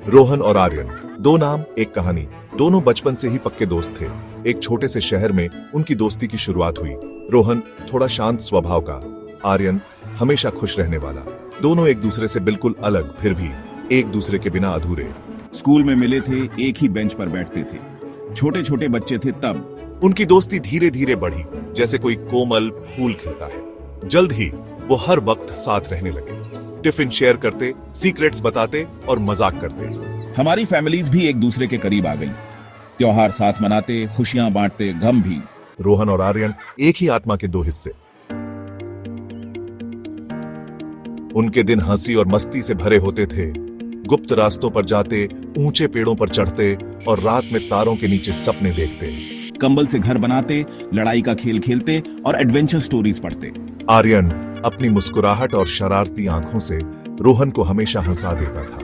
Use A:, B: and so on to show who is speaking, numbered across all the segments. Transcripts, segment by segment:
A: रोहन और आर्यन, दो नाम एक कहानी। दोनों बचपन से ही पक्के दोस्त थे। एक छोटे से शहर में उनकी दोस्ती की शुरुआत हुई। रोहन थोड़ा शांत स्वभाव का, आर्यन हमेशा खुश रहने वाला। दोनों एक दूसरे से बिल्कुल अलग, फिर भी एक दूसरे के बिना अधूरे।
B: स्कूल में मिले थे, एक ही बेंच पर बैठते थे, छोटे छोटे बच्चे थे तब।
A: उनकी दोस्ती धीरे धीरे बढ़ी, जैसे कोई कोमल फूल खिलता है। जल्द ही वो हर वक्त साथ रहने लगे। टिफिन शेयर करते, सीक्रेट्स बताते और मजाक करते।
B: हमारी फैमिलीज भी एक दूसरे के करीब आ गई। त्योहार साथ मनाते, खुशियां बांटते, गम भी।
A: रोहन और आर्यन एक ही आत्मा के दो हिस्से। उनके दिन हंसी और मस्ती से भरे होते थे। गुप्त रास्तों पर जाते, ऊंचे पेड़ों पर चढ़ते और रात में तारों के नीचे सपने देखते।
B: कंबल से घर बनाते, लड़ाई का खेल खेलते और एडवेंचर स्टोरीज पढ़ते।
A: आर्यन अपनी मुस्कुराहट और शरारती आंखों से रोहन को हमेशा हंसा देता था,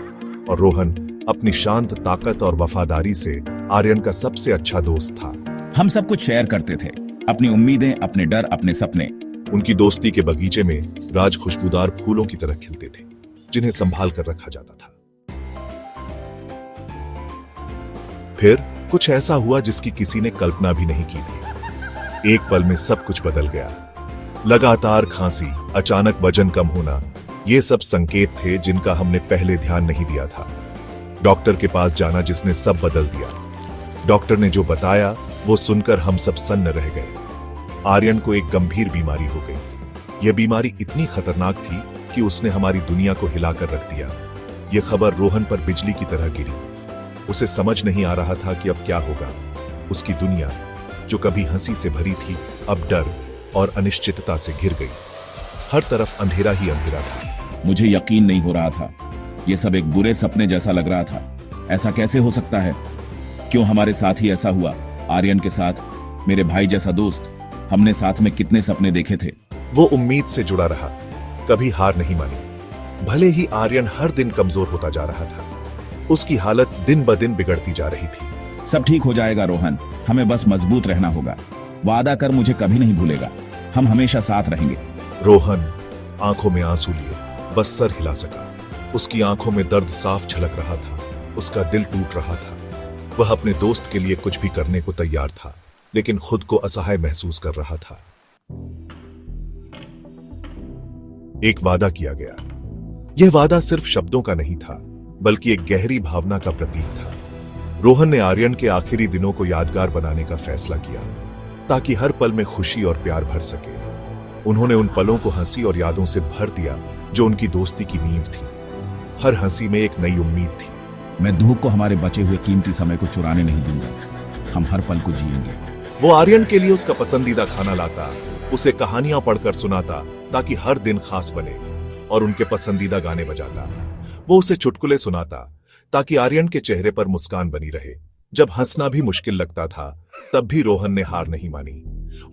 A: और रोहन अपनी शांत ताकत और वफादारी से आर्यन का सबसे अच्छा दोस्त था।
B: हम सब कुछ शेयर करते थे, अपनी उम्मीदें, अपने डर, अपने सपने।
A: उनकी दोस्ती के बगीचे में राज खुशबूदार फूलों की तरह खिलते थे, जिन्हें संभाल कर रखा जाता था। फिर कुछ ऐसा हुआ जिसकी किसी ने कल्पना भी नहीं की थी। एक पल में सब कुछ बदल गया। लगातार खांसी, अचानक वजन कम होना, ये सब संकेत थे जिनका हमने पहले ध्यान नहीं दिया था। डॉक्टर के पास जाना जिसने सब बदल दिया। डॉक्टर ने जो बताया वो सुनकर हम सब सन्न रह गए। आर्यन को एक गंभीर बीमारी हो गई। यह बीमारी इतनी खतरनाक थी कि उसने हमारी दुनिया को हिलाकर रख दिया। यह खबर रोहन पर बिजली की तरह गिरी। उसे समझ नहीं आ रहा था कि अब क्या होगा। उसकी दुनिया, जो कभी हंसी से भरी थी, अब डर और अनिश्चितता से घिर गई। हर तरफ अंधेरा ही अंधेरा था।
B: मुझे यकीन नहीं हो रहा था। यह सब एक बुरे सपने जैसा लग रहा था। ऐसा कैसे हो सकता है? क्यों हमारे साथ ही ऐसा हुआ? आर्यन के साथ, मेरे भाई जैसा दोस्त। हमने साथ में कितने सपने देखे थे।
A: वो उम्मीद से जुड़ा रहा, कभी हार नहीं मानी। भले ही आर्यन हर दिन कमजोर होता जा रहा था, उसकी हालत दिन ब दिन बिगड़ती जा रही थी।
B: सब ठीक हो जाएगा रोहन, हमें बस मजबूत रहना होगा। वादा कर मुझे कभी नहीं भूलेगा। हम हमेशा साथ रहेंगे।
A: रोहन आंखों में आंसू लिए बस सर हिला सका। उसकी आंखों में दर्द साफ झलक रहा था। उसका दिल टूट रहा था। वह अपने दोस्त के लिए कुछ भी करने को तैयार था, लेकिन खुद को असहाय महसूस कर रहा था। एक वादा किया गया। यह वादा सिर्फ शब्दों का नहीं था, बल्कि एक गहरी भावना का प्रतीक था। रोहन ने आर्यन के आखिरी दिनों को यादगार बनाने का फैसला किया, ताकि हर पल में खुशी और प्यार भर सके। उन्होंने उन पलों को हंसी और यादों से भर दिया जो उनकी दोस्ती की नींव थी। हर हंसी में एक नई उम्मीद थी।
B: मैं धूप को हमारे बचे हुए कीमती समय को चुराने नहीं दूंगा। हम हर पल को जिएंगे।
A: वो आर्यन के लिए उसका पसंदीदा खाना लाता, उसे कहानियां पढ़कर सुनाता ताकि हर दिन खास बने, और उनके पसंदीदा गाने बजाता। वो उसे चुटकुले सुनाता ताकि आर्यन के चेहरे पर मुस्कान बनी रहे। जब हंसना भी मुश्किल लगता था, तब भी रोहन ने हार नहीं मानी।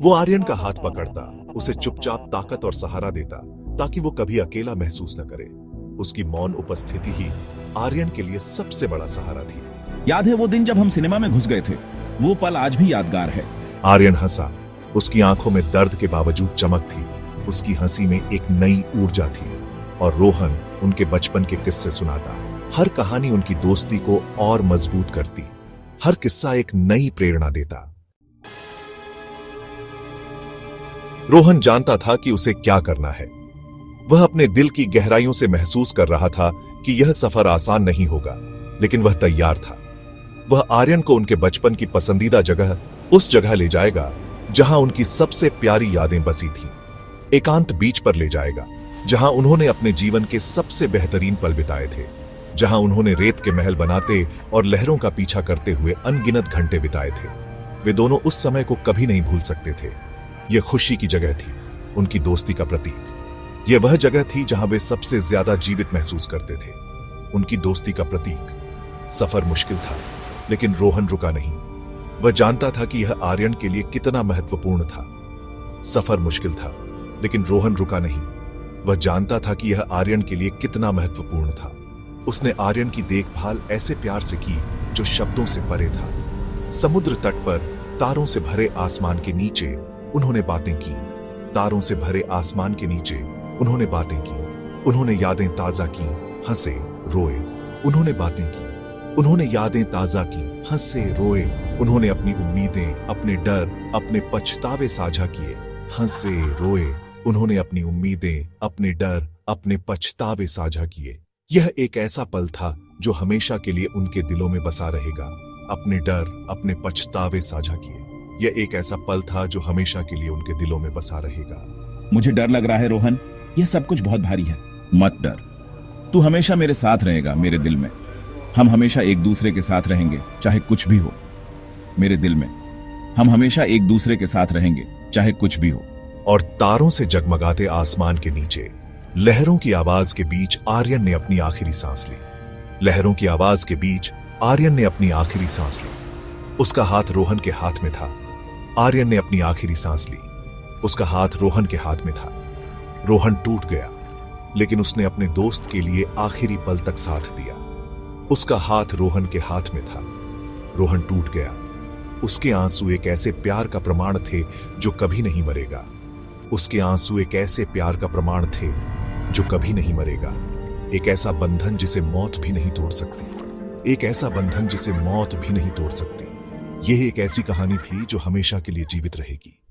A: वो आर्यन का हाथ पकड़ता, उसे चुपचाप ताकत और सहारा देता ताकि वो कभी अकेला महसूस न करे। उसकी मौन उपस्थिति ही आर्यन के लिए सबसे बड़ा सहारा थी।
B: याद है वो दिन जब हम सिनेमा में घुस गए थे? वो पल आज भी यादगार है।
A: आर्यन हंसा। उसकी आंखों में दर्द के बावजूद चमक थी। उसकी हंसी में एक नई ऊर्जा थी। और रोहन उनके बचपन के किस्से सुनाता। हर कहानी उनकी दोस्ती को और मजबूत करती। हर किस्सा एक नई प्रेरणा देता। रोहन जानता था कि उसे क्या करना है। वह अपने दिल की गहराइयों से महसूस कर रहा था कि यह सफर आसान नहीं होगा, लेकिन वह तैयार था। वह आर्यन को उनके बचपन की पसंदीदा जगह, उस जगह ले जाएगा जहां उनकी सबसे प्यारी यादें बसी थीं। एकांत बीच पर ले जाएगा, जहां उन्होंने अपने जीवन के सबसे बेहतरीन पल बिताए थे। जहां उन्होंने रेत के महल बनाते और लहरों का पीछा करते हुए अनगिनत घंटे बिताए थे। वे दोनों उस समय को कभी नहीं भूल सकते थे। यह खुशी की जगह थी, उनकी दोस्ती का प्रतीक। यह वह जगह थी जहां वे सबसे ज्यादा जीवित महसूस करते थे, उनकी दोस्ती का प्रतीक। सफर मुश्किल था, लेकिन रोहन रुका नहीं। वह जानता था कि यह आर्यन के लिए कितना महत्वपूर्ण था। सफर मुश्किल था, लेकिन रोहन रुका नहीं। वह जानता था कि यह आर्यन के लिए कितना महत्वपूर्ण था। उसने आर्यन की देखभाल ऐसे प्यार से की जो शब्दों से परे था। समुद्र तट पर तारों से भरे आसमान के नीचे उन्होंने बातें की। तारों से भरे आसमान के नीचे उन्होंने बातें की। उन्होंने यादें ताजा की, हंसे, रोए। उन्होंने बातें की। उन्होंने यादें ताजा की, हंसे, रोए। उन्होंने अपनी उम्मीदें, अपने डर, अपने पछतावे साझा किए। हंसे, रोए। उन्होंने अपनी उम्मीदें, अपने डर, अपने पछतावे साझा किए। यह एक ऐसा पल था जो हमेशा के लिए उनके दिलों में बसा रहेगा। अपने डर, अपने पछतावे साझा किए। यह एक ऐसा पल था जो हमेशा के लिए उनके दिलों में बसा रहेगा।
B: मुझे डर लग रहा है रोहन, यह सब कुछ बहुत भारी है। मत डर, तू हमेशा मेरे साथ रहेगा, मेरे दिल में। हम हमेशा एक दूसरे के साथ रहेंगे, चाहे कुछ भी हो। मेरे दिल में हम हमेशा एक दूसरे के साथ रहेंगे, चाहे कुछ भी हो।
A: और तारों से जगमगाते आसमान के नीचे लहरों की आवाज के बीच आर्यन ने अपनी आखिरी सांस ली। लहरों की आवाज के बीच आर्यन ने अपनी आखिरी सांस ली। उसका हाथ रोहन के हाथ में था। आर्यन ने अपनी आखिरी सांस ली। उसका हाथ रोहन के हाथ में था। रोहन टूट गया, लेकिन उसने अपने दोस्त के लिए आखिरी पल तक साथ दिया। उसका हाथ रोहन के हाथ में था। रोहन टूट गया। उसके आंसू एक ऐसे प्यार का प्रमाण थे जो कभी नहीं मरेगा। उसके आंसू एक ऐसे प्यार का प्रमाण थे जो कभी नहीं मरेगा। एक ऐसा बंधन जिसे मौत भी नहीं तोड़ सकती। एक ऐसा बंधन जिसे मौत भी नहीं तोड़ सकती। यह एक ऐसी कहानी थी जो हमेशा के लिए जीवित रहेगी।